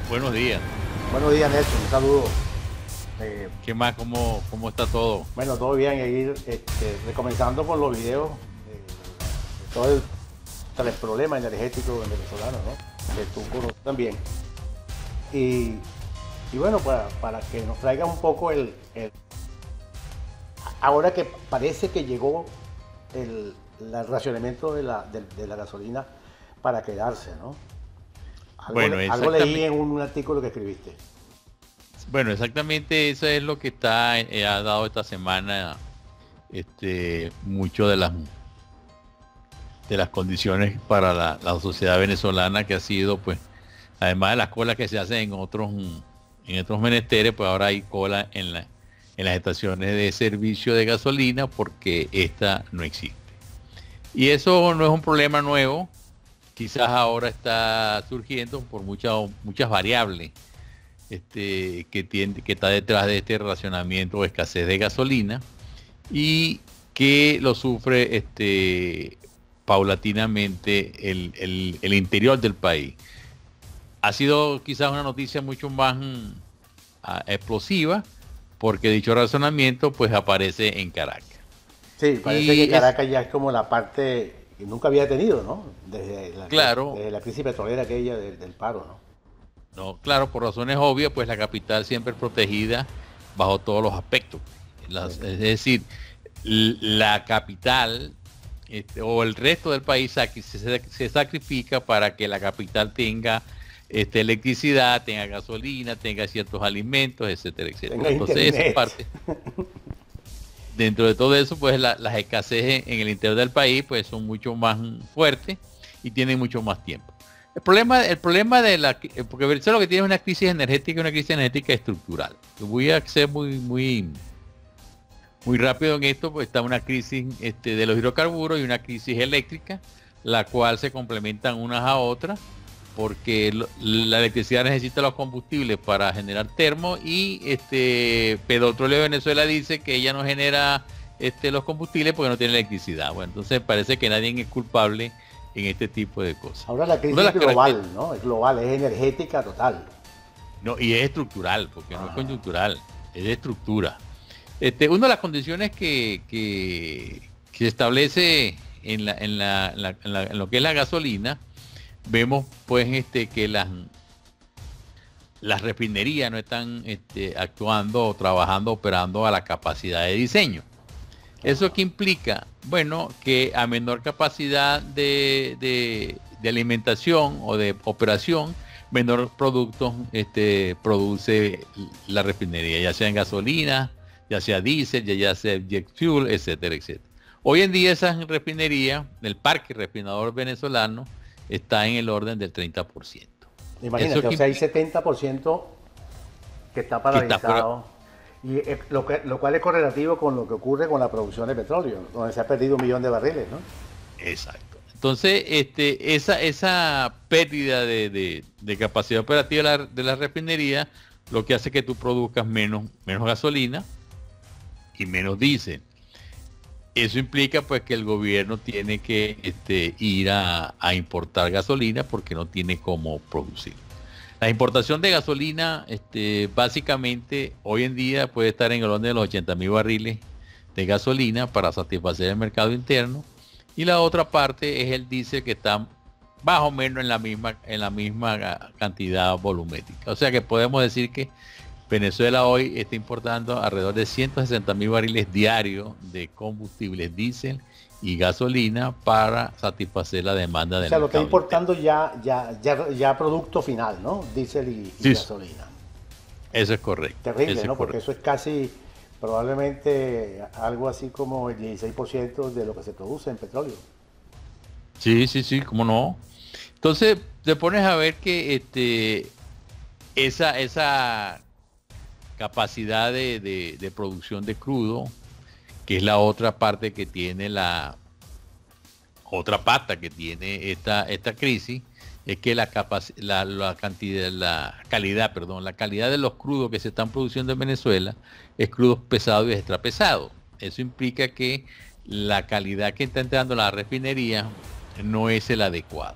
Buenos días. Buenos días, Nelson. Un saludo. ¿Qué más? ¿Cómo está todo? Bueno, todo bien. Ir recomenzando con los videos de todo el problema energético venezolano, ¿no? Que tú conoces también. Y, y bueno, para que nos traiga un poco ahora que parece que llegó el racionamiento de la gasolina para quedarse, ¿no? Bueno, Algo leí exactamente. en un artículo que escribiste. Bueno, exactamente eso es lo que ha dado esta semana, mucho de las condiciones para la sociedad venezolana, que ha sido, pues, además de las colas que se hacen en otros menesteres, pues ahora hay cola en las estaciones de servicio de gasolina porque esta no existe. Y eso no es un problema nuevo. Quizás ahora está surgiendo por muchas variables, que está detrás de este racionamiento o escasez de gasolina, y que lo sufre paulatinamente el interior del país. Ha sido quizás una noticia mucho más explosiva, porque dicho razonamiento pues aparece en Caracas. Sí, parece que Y es Caracas ya es como la parte que nunca había tenido, ¿no? claro. Desde la crisis petrolera aquella del paro, ¿no? No, claro, por razones obvias, pues la capital siempre es protegida bajo todos los aspectos. Es decir, la capital, o el resto del país se sacrifica para que la capital tenga electricidad, tenga gasolina, tenga ciertos alimentos, etcétera, etcétera. Tenga Entonces, esa internet. parte, dentro de todo eso, pues las escaseces en el interior del país pues son mucho más fuertes y tienen mucho más tiempo. El problema porque Venezuela lo que tiene es una crisis energética estructural. Voy a ser muy rápido en esto, pues está una crisis de los hidrocarburos y una crisis eléctrica, la cual se complementan unas a otras, porque la electricidad necesita los combustibles para generar termo, y Petróleo de Venezuela dice que ella no genera los combustibles porque no tiene electricidad. Bueno, entonces parece que nadie es culpable en este tipo de cosas. Ahora la Una de crisis es las global, características, ¿no? Es global, es energética total. no, y es estructural, porque no es Ajá. coyuntural, es de estructura. Una de las condiciones que se establece en lo que es la gasolina, vemos pues que las refinerías no están actuando o trabajando, operando a la capacidad de diseño. ¿Eso Ajá. qué implica? Bueno, que a menor capacidad de alimentación o de operación, menor producto produce la refinería, ya sea en gasolina, ya sea diésel, ya sea jet fuel, etcétera, etcétera. Hoy en día esas refinerías, el parque refinador venezolano, está en el orden del 30%. Eso Imagínate, o que sea, hay implica 70% que está que está fuera. paralizado. Y lo cual es correlativo con lo que ocurre con la producción de petróleo, donde se ha perdido 1 millón de barriles, ¿no? Exacto. Entonces, esa pérdida de capacidad operativa de la refinería, lo que hace que tú produzcas menos gasolina y menos diésel. Eso implica pues que el gobierno tiene que ir a importar gasolina porque no tiene cómo producir. La importación de gasolina, básicamente hoy en día puede estar en el orden de los 80.000 barriles de gasolina para satisfacer el mercado interno, y la otra parte es el diésel, que está más o menos en la misma cantidad volumétrica. O sea que podemos decir que Venezuela hoy está importando alrededor de 160.000 barriles diarios de combustibles diésel y gasolina para satisfacer la demanda O del sea, lo está mercado interno. importando ya producto final, ¿no? Diésel y Sí, gasolina. eso es correcto, Terrible, eso es ¿no? Porque correcto. eso es casi probablemente algo así como el 16% de lo que se produce en petróleo. Sí, sí, sí, cómo no. Entonces te pones a ver que esa capacidad de producción de crudo, que es la otra parte que tiene la otra pata que tiene esta crisis, es que la cantidad, la calidad, perdón, la calidad de los crudos que se están produciendo en Venezuela es crudos pesados y extrapesados. Eso implica que la calidad que está entrando a la refinería no es el adecuado.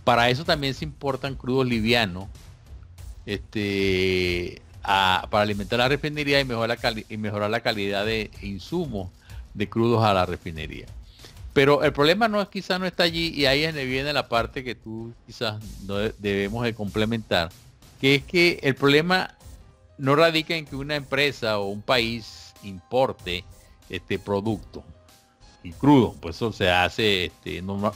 Para eso también se importan crudos livianos para alimentar la refinería y mejorar la calidad de insumos de crudos a la refinería. Pero el problema quizás no está allí, y ahí es donde viene la parte que tú quizás debemos de complementar, que es que el problema no radica en que una empresa o un país importe este producto y crudo, pues eso se hace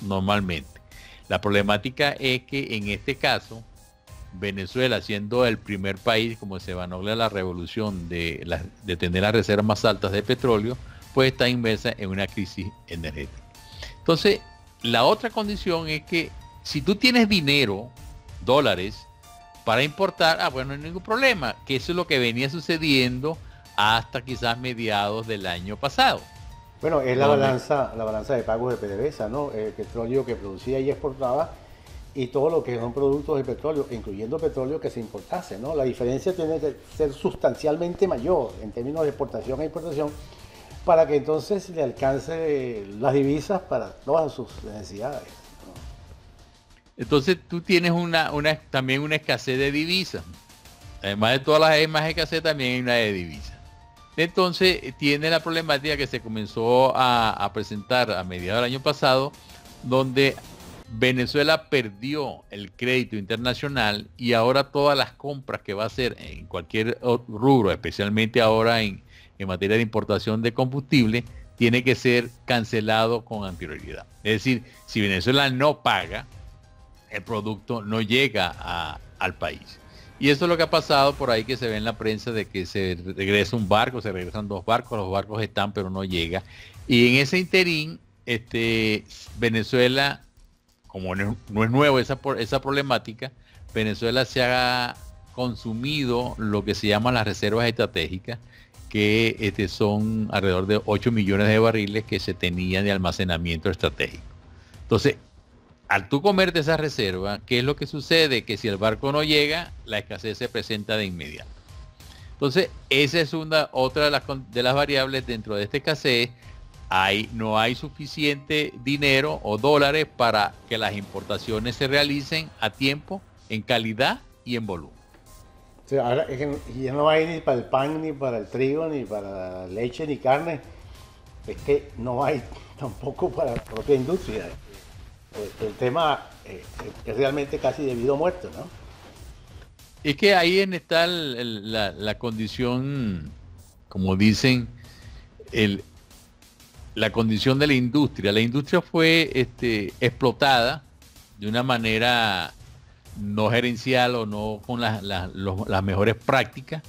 normalmente. La problemática es que en este caso Venezuela, siendo el primer país, como se vanagloria la revolución de tener las reservas más altas de petróleo, pues está inmersa en una crisis energética. Entonces, la otra condición es que si tú tienes dinero, dólares, para importar, bueno, no hay ningún problema, que eso es lo que venía sucediendo hasta quizás mediados del año pasado. Bueno, es la balanza de pagos de PDVSA, ¿no? El petróleo que producía y exportaba y todo lo que son productos de petróleo, incluyendo petróleo que se importase, ¿no? La diferencia tiene que ser sustancialmente mayor en términos de exportación e importación para que entonces le alcance las divisas para todas sus necesidades, ¿no? Entonces tú tienes también una escasez de divisas. Además de todas las demás escasez, también hay una de divisas. Entonces tiene la problemática que se comenzó a presentar a mediados del año pasado, donde Venezuela perdió el crédito internacional y ahora todas las compras que va a hacer en cualquier rubro, especialmente ahora en materia de importación de combustible, tiene que ser cancelado con anterioridad. Es decir, si Venezuela no paga, el producto no llega al país. Y eso es lo que ha pasado por ahí, que se ve en la prensa, de que se regresa un barco, se regresan 2 barcos, los barcos están pero no llega. Y en ese interín, Venezuela, como no es nuevo esa problemática, Venezuela se ha consumido lo que se llaman las reservas estratégicas, que son alrededor de 8 millones de barriles que se tenían de almacenamiento estratégico. Entonces, al tú comerte esa reserva, ¿qué es lo que sucede? Que si el barco no llega, la escasez se presenta de inmediato. Entonces, esa es otra de las variables dentro de esta escasez. No hay suficiente dinero o dólares para que las importaciones se realicen a tiempo, en calidad y en volumen. O sea, ahora es que ya no hay ni para el pan, ni para el trigo, ni para la leche, ni carne. Es que no hay tampoco para la propia industria. El tema es realmente casi debido a muerte, ¿no? Es que ahí está la condición, como dicen, la condición de la industria. La industria fue explotada de una manera no gerencial o no con las mejores prácticas.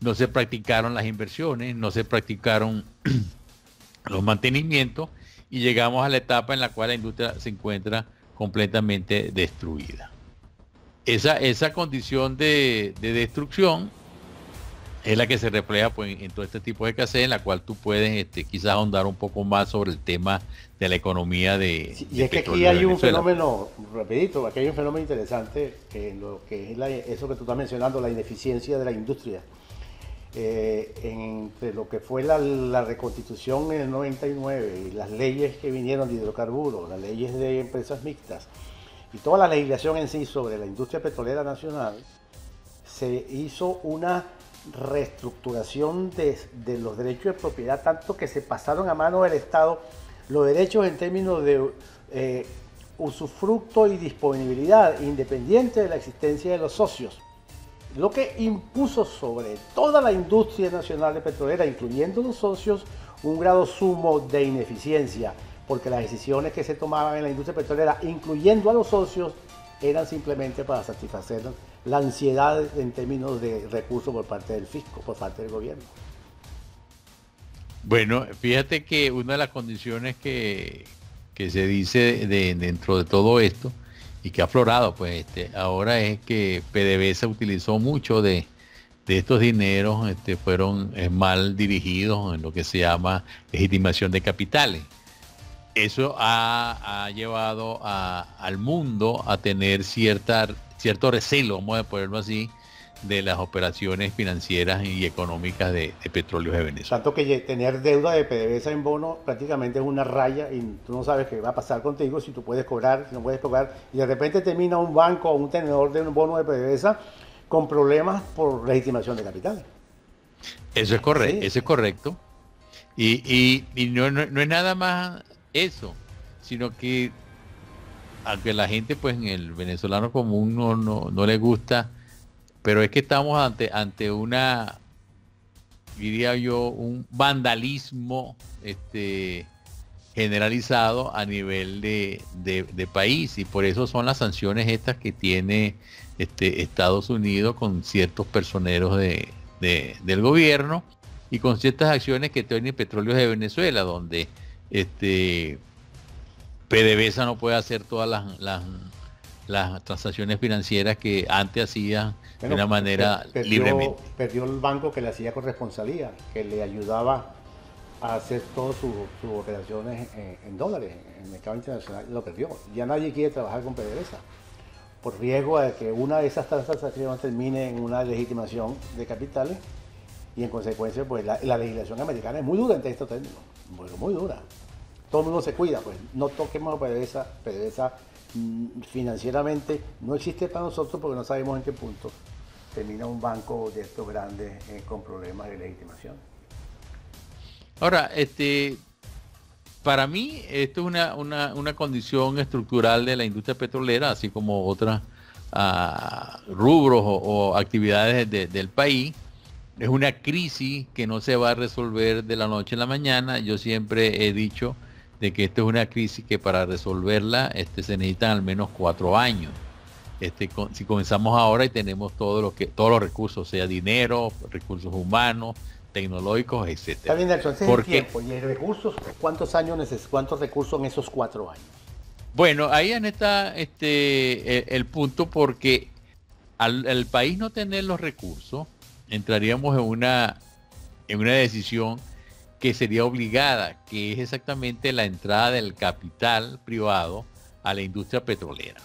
No se practicaron las inversiones, no se practicaron los mantenimientos, y llegamos a la etapa en la cual la industria se encuentra completamente destruida. Esa condición de destrucción es la que se refleja, pues, en todo este tipo de escasez, en la cual tú puedes quizás ahondar un poco más sobre el tema de la economía de sí, y es que aquí hay un fenómeno, rapidito, aquí hay un fenómeno interesante en lo que es eso que tú estás mencionando, la ineficiencia de la industria. Entre lo que fue la reconstitución en el 99 y las leyes que vinieron de hidrocarburos, las leyes de empresas mixtas y toda la legislación en sí sobre la industria petrolera nacional, se hizo una reestructuración de los derechos de propiedad, tanto que se pasaron a manos del Estado los derechos en términos de usufructo y disponibilidad, independiente de la existencia de los socios, lo que impuso sobre toda la industria nacional de petrolera, incluyendo los socios, un grado sumo de ineficiencia, porque las decisiones que se tomaban en la industria petrolera, incluyendo a los socios, eran simplemente para satisfacer la ansiedad en términos de recursos por parte del fisco, por parte del gobierno. Bueno, fíjate que una de las condiciones que se dice dentro de todo esto, y que ha aflorado, pues ahora, es que PDVSA utilizó mucho de estos dineros, fueron mal dirigidos en lo que se llama legitimación de capitales. Eso ha llevado al mundo a tener cierto recelo, vamos a ponerlo así, de las operaciones financieras y económicas de Petróleos de Venezuela. Tanto que tener deuda de PDVSA en bono prácticamente es una raya y tú no sabes qué va a pasar contigo, si tú puedes cobrar, si no puedes cobrar, y de repente termina un banco o un tenedor de un bono de PDVSA con problemas por legitimación de capital. Eso es correcto, Sí. eso es correcto. Y no es nada más eso, sino que aunque la gente, pues en el venezolano común no le gusta, pero es que estamos ante una, diría yo, un vandalismo generalizado a nivel de país, y por eso son las sanciones estas que tiene Estados Unidos con ciertos personeros del gobierno y con ciertas acciones que tiene Petróleos de Venezuela, donde PDVSA no puede hacer todas las transacciones financieras que antes hacía de una manera libremente. Perdió el banco que le hacía corresponsalía, que le ayudaba a hacer todas sus operaciones en dólares, en el mercado internacional, lo perdió. Ya nadie quiere trabajar con PDVSA, por riesgo de que una de esas transacciones termine en una legitimación de capitales, y en consecuencia pues la legislación americana es muy dura en estos términos, muy dura. Todo el mundo se cuida, pues no toquemos a PDVSA. PDVSA financieramente no existe para nosotros porque no sabemos en qué punto termina un banco de estos grandes con problemas de legitimación. Ahora, para mí esto es una condición estructural de la industria petrolera, así como otros rubros o actividades del país. Es una crisis que no se va a resolver de la noche a la mañana. Yo siempre he dicho de que esto es una crisis que para resolverla se necesitan al menos 4 años. Si comenzamos ahora y tenemos todos los recursos, sea dinero, recursos humanos, tecnológicos, etcétera. Está bien, Nelson, ese es el tiempo. ¿Y recursos? ¿Cuántos recursos en esos 4 años? Bueno, ahí está el punto, porque al país no tener los recursos, entraríamos en una decisión que sería obligada, que es exactamente la entrada del capital privado a la industria petrolera.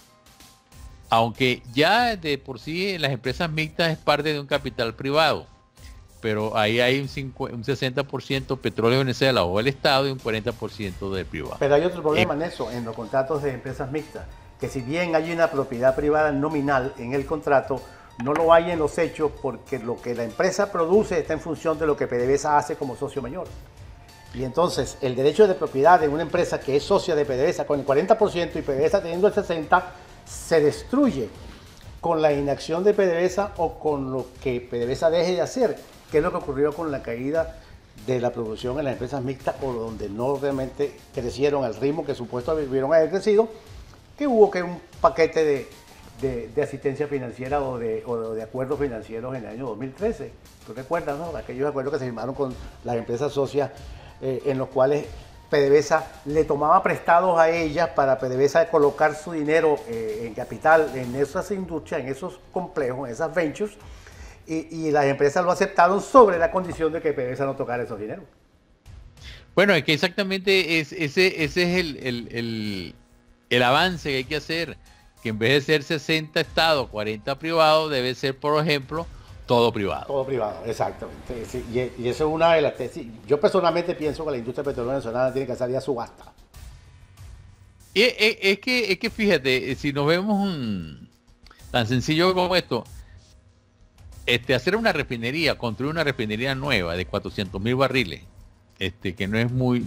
Aunque ya de por sí las empresas mixtas es parte de un capital privado, pero ahí hay un 60% petróleo de Venezuela o el Estado y un 40% del privado. Pero hay otro problema en eso, en los contratos de empresas mixtas, que si bien hay una propiedad privada nominal en el contrato, no lo hay en los hechos, porque lo que la empresa produce está en función de lo que PDVSA hace como socio mayor. Y entonces el derecho de propiedad de una empresa que es socia de PDVSA con el 40% y PDVSA teniendo el 60%, se destruye con la inacción de PDVSA o con lo que PDVSA deje de hacer, que es lo que ocurrió con la caída de la producción en las empresas mixtas, o donde no realmente crecieron al ritmo que supuestamente debieron haber crecido, que hubo que un paquete de asistencia financiera o de acuerdos financieros en el año 2013. ¿Tú recuerdas, no? Aquellos acuerdos que se firmaron con las empresas socias, en los cuales PDVSA le tomaba prestados a ellas para PDVSA colocar su dinero en capital en esas industrias, en esos complejos, en esas ventures, y las empresas lo aceptaron sobre la condición de que PDVSA no tocara esos dineros. Bueno, es que exactamente ese es el avance que hay que hacer, que en vez de ser 60 estados, 40 privados, debe ser, por ejemplo, todo privado. Todo privado, exactamente. Sí, y eso es una de las tesis. Yo personalmente pienso que la industria petrolera venezolana tiene que salir a subasta. Es que fíjate, si nos vemos tan sencillo como esto, hacer una refinería, construir una refinería nueva de 400.000 barriles, que no es muy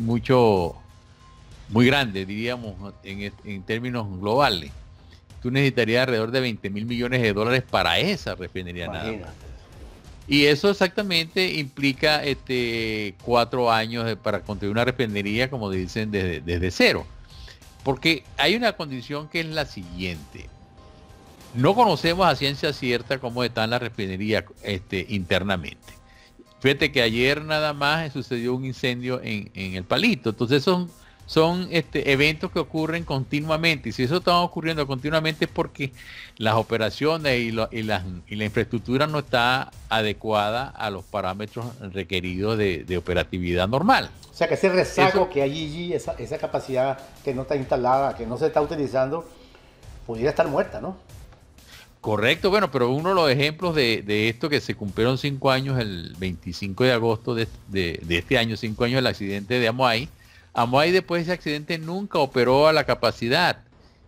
grande, diríamos, en términos globales. Tú necesitarías alrededor de $20.000 millones para esa refinería. Imagínate. Nada más. Y eso exactamente implica 4 años para construir una refinería, como dicen, desde cero. Porque hay una condición que es la siguiente. No conocemos a ciencia cierta cómo están las refinerías internamente. Fíjate que ayer nada más sucedió un incendio en el Palito. Entonces son eventos que ocurren continuamente, y si eso está ocurriendo continuamente es porque las operaciones y la infraestructura no está adecuada a los parámetros requeridos de operatividad normal. O sea que ese rezago que hay allí, esa capacidad que no está instalada, que no se está utilizando, pudiera estar muerta, ¿no? Correcto, bueno, pero uno de los ejemplos de esto, que se cumplieron 5 años el 25 de agosto de este año, 5 años del accidente de Amoay. Amoay, después de ese accidente, nunca operó a la capacidad,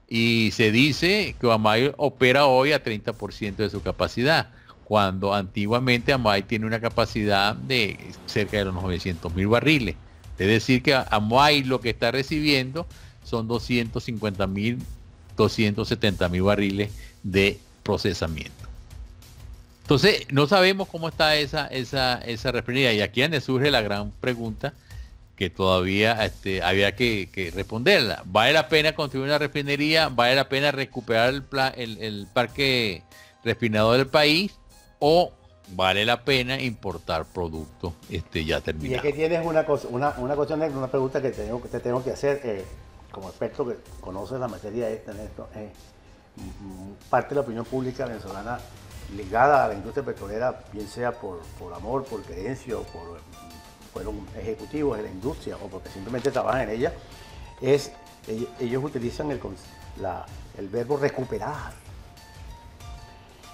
y se dice que Amoay opera hoy a 30% de su capacidad. cuando antiguamente Amway tiene una capacidad de cerca de los 900.000 barriles. Es decir, que Amway lo que está recibiendo son 250.000, 270.000 barriles de procesamiento. Entonces, no sabemos cómo está esa refinería, y aquí es donde surge la gran pregunta que todavía había que responderla. ¿Vale la pena construir una refinería? ¿Vale la pena recuperar el parque refinador del país? ¿O vale la pena importar productos ya terminados? Y es que tienes una pregunta que te tengo que hacer, como experto que conoces la materia en esto. Parte de la opinión pública venezolana ligada a la industria petrolera, bien sea por amor, por creencia o fueron ejecutivos de la industria o porque simplemente trabajan en ella, ellos utilizan el verbo recuperar.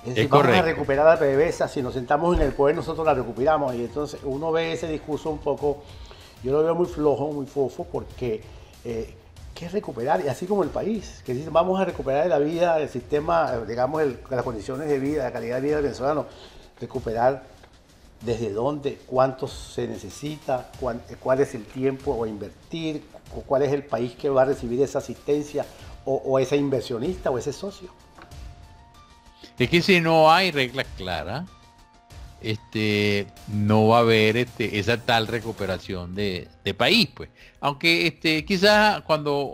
Es decir, vamos a recuperar la PDVSA, si nos sentamos en el poder nosotros la recuperamos, y entonces uno ve ese discurso un poco, yo lo veo muy flojo, muy fofo, porque ¿qué es recuperar? Y así como el país, que dice vamos a recuperar la vida, el sistema, digamos, las condiciones de vida, la calidad de vida del venezolano. Recuperar desde dónde, cuánto se necesita, cuál es el tiempo a invertir, cuál es el país que va a recibir esa asistencia, o ese inversionista o ese socio. Es que si no hay reglas claras, no va a haber esa tal recuperación de país, pues. Aunque quizás cuando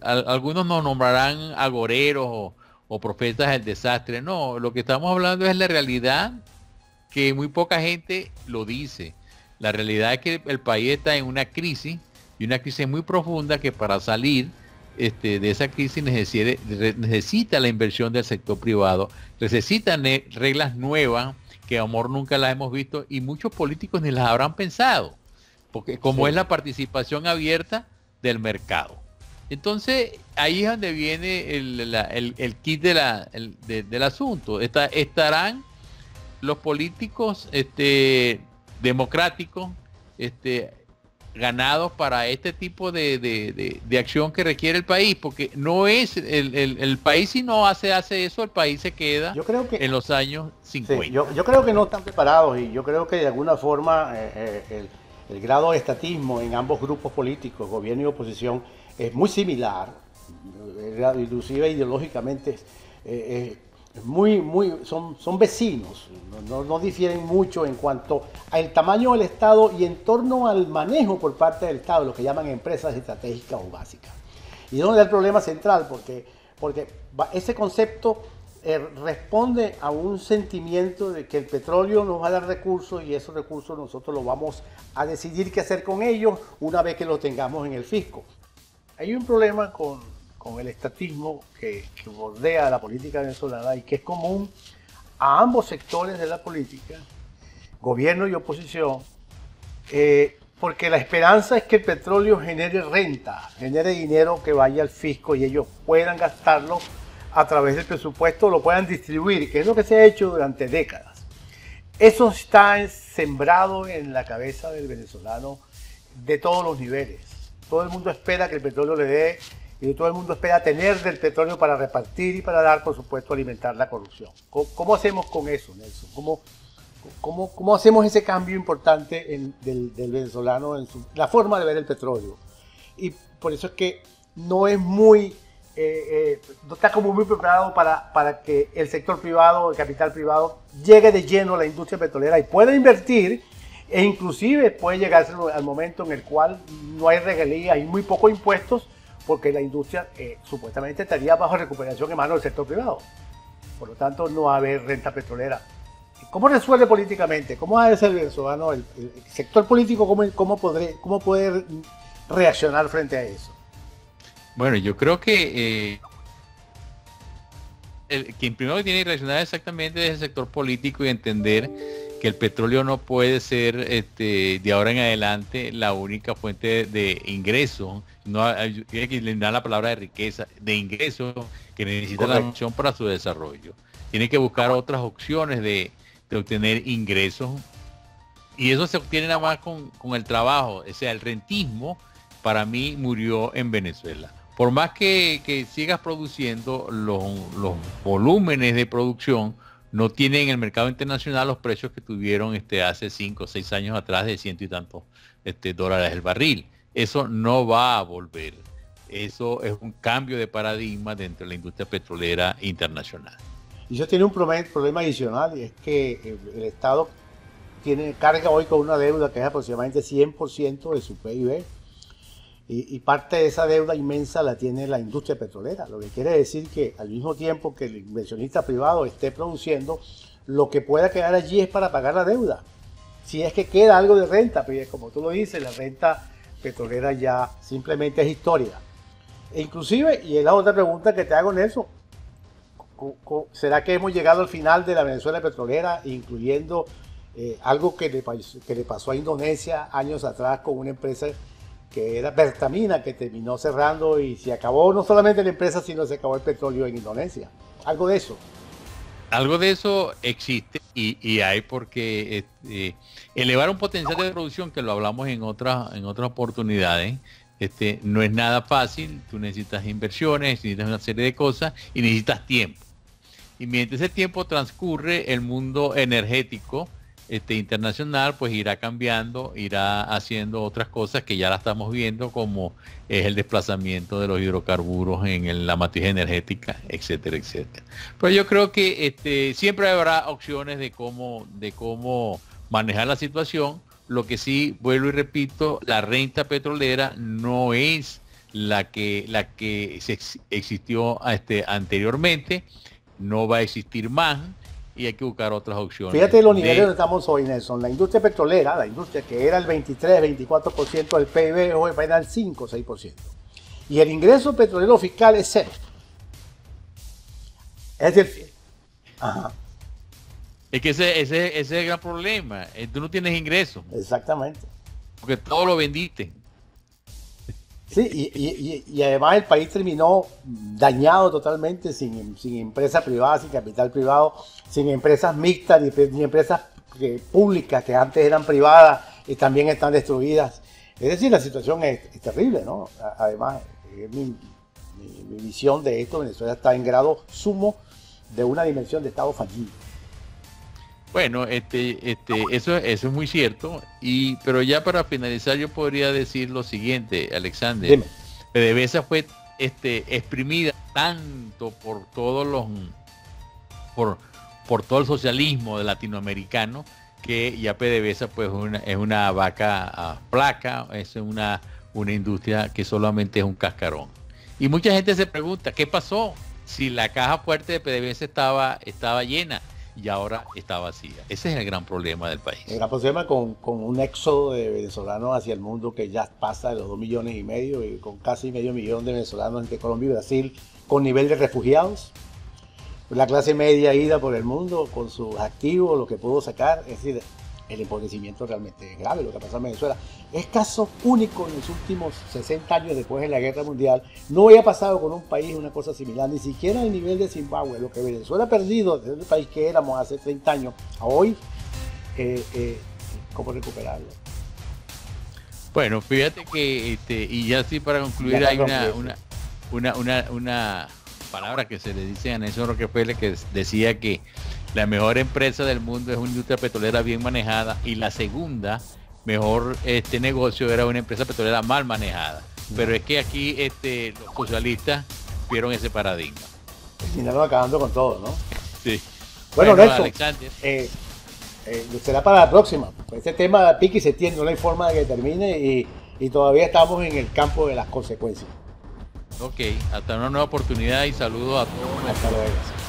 algunos nos nombrarán agoreros o profetas del desastre, no, lo que estamos hablando es la realidad, que muy poca gente lo dice. La realidad es que el país está en una crisis, y una crisis muy profunda, que para salir de esa crisis necesita la inversión del sector privado, necesitan reglas nuevas que amor nunca las hemos visto, y muchos políticos ni las habrán pensado, porque como es la participación abierta del mercado. Entonces ahí es donde viene el kit del asunto. Estarán los políticos democráticos ganados para este tipo de acción que requiere el país, porque no es el país, si no hace eso, el país se queda en los años 50. Sí, yo creo que no están preparados, y yo creo que de alguna forma el grado de estatismo en ambos grupos políticos, gobierno y oposición, es muy similar, inclusive ideológicamente son vecinos, no difieren mucho en cuanto al tamaño del Estado y en torno al manejo por parte del Estado, lo que llaman empresas estratégicas o básicas. Y es donde está el problema central, porque ese concepto responde a un sentimiento de que el petróleo nos va a dar recursos, y esos recursos nosotros los vamos a decidir qué hacer con ellos una vez que los tengamos en el fisco. Hay un problema con el estatismo que bordea la política venezolana, y que es común a ambos sectores de la política, gobierno y oposición, porque la esperanza es que el petróleo genere renta, genere dinero que vaya al fisco y ellos puedan gastarlo a través del presupuesto, lo puedan distribuir, que es lo que se ha hecho durante décadas. Eso está sembrado en la cabeza del venezolano de todos los niveles. Todo el mundo espera que el petróleo le dé, y todo el mundo espera tener del petróleo para repartir y para dar, por supuesto, alimentar la corrupción. ¿Cómo hacemos con eso, Nelson? ¿Cómo hacemos ese cambio importante del venezolano en la forma de ver el petróleo? Y por eso es que no es no está como muy preparado para que el sector privado, el capital privado, llegue de lleno a la industria petrolera y pueda invertir, e inclusive puede llegarse al momento en el cual no hay regalías y muy pocos impuestos, porque la industria supuestamente estaría bajo recuperación en manos del sector privado. Por lo tanto, no va a haber renta petrolera. ¿Cómo resuelve políticamente? ¿Cómo va a ser el venezolano, el sector político, cómo puede reaccionar frente a eso? Bueno, yo creo que quien primero tiene que reaccionar exactamente es el sector político, y entender que el petróleo no puede ser de ahora en adelante la única fuente de ingreso. No hay que le da la palabra de riqueza, de ingreso que necesita la nación para su desarrollo. Tiene que buscar otras opciones de obtener ingresos, y eso se obtiene nada más con el trabajo. O sea, el rentismo para mí murió en Venezuela. Por más que sigas produciendo, los volúmenes de producción no tienen en el mercado internacional los precios que tuvieron hace 5 o 6 años atrás de ciento y tantos dólares el barril. Eso no va a volver. Eso es un cambio de paradigma dentro de la industria petrolera internacional. Y eso tiene un problema adicional, y es que el Estado carga hoy con una deuda que es aproximadamente 100% de su PIB, y parte de esa deuda inmensa la tiene la industria petrolera, lo que quiere decir que al mismo tiempo que el inversionista privado esté produciendo, lo que pueda quedar allí es para pagar la deuda. Si es que queda algo de renta, pero como tú lo dices, la renta petrolera ya simplemente es historia. E inclusive, y es la otra pregunta que te hago, Nelson, ¿será que hemos llegado al final de la Venezuela petrolera, incluyendo algo que le pasó a Indonesia años atrás con una empresa que era Pertamina, que terminó cerrando y se acabó no solamente la empresa, sino se acabó el petróleo en Indonesia? ¿Algo de eso? Algo de eso existe y hay, porque elevar un potencial de producción, que lo hablamos en otras oportunidades, no es nada fácil. Tú necesitas inversiones, necesitas una serie de cosas y necesitas tiempo. Y mientras ese tiempo transcurre, el mundo energético internacional pues irá cambiando, irá haciendo otras cosas que ya la estamos viendo, como es el desplazamiento de los hidrocarburos en la matriz energética, etcétera, etcétera. Pero yo creo que siempre habrá opciones de cómo manejar la situación. Lo que sí, vuelvo y repito, la renta petrolera no es la que existió anteriormente, no va a existir más, y hay que buscar otras opciones. Fíjate los niveles donde estamos hoy, Nelson. La industria petrolera, la industria que era el 23-24% del PIB, hoy va a ir al 5-6%. Y el ingreso petrolero fiscal es cero. Es decir, ajá. Es que ese es el gran problema. Tú no tienes ingresos. Exactamente. Porque todo lo vendiste. Sí, y además el país terminó dañado totalmente, sin empresa privada, sin capital privado, sin empresas mixtas, ni empresas públicas que antes eran privadas y también están destruidas. Es decir, la situación es terrible, ¿no? Además, mi visión de esto, Venezuela está en grado sumo de una dimensión de Estado fallido. Bueno, eso es muy cierto, pero ya para finalizar yo podría decir lo siguiente, Alexander. Dime. PDVSA fue exprimida tanto por todos por todo el socialismo de latinoamericano, que ya PDVSA pues es una vaca flaca, es una industria que solamente es un cascarón. Y mucha gente se pregunta, ¿qué pasó si la caja fuerte de PDVSA estaba llena y ahora está vacía? Ese es el gran problema del país. El gran problema con un éxodo de venezolanos hacia el mundo que ya pasa de los 2,5 millones, y con casi medio millón de venezolanos entre Colombia y Brasil, con nivel de refugiados. La clase media ida por el mundo con sus activos, lo que pudo sacar. Es decir, el empobrecimiento realmente es grave lo que ha pasado en Venezuela. Es caso único en los últimos 60 años después de la Guerra Mundial. No había pasado con un país una cosa similar, ni siquiera al nivel de Zimbabue. Lo que Venezuela ha perdido desde el país que éramos hace 30 años a hoy, ¿cómo recuperarlo? Bueno, fíjate que, y ya sí para concluir, hay una palabra que se le dice a Nelson Rockefeller, que decía que la mejor empresa del mundo es una industria petrolera bien manejada, y la segunda mejor negocio era una empresa petrolera mal manejada. Pero es que aquí los socialistas vieron ese paradigma. Terminaron acabando con todo, ¿no? Sí. Bueno, Nelson, Alexander, será para la próxima. Este tema pique y se tiende, no hay forma de que termine, y todavía estamos en el campo de las consecuencias. ok, hasta una nueva oportunidad y saludos a todos. Hasta luego.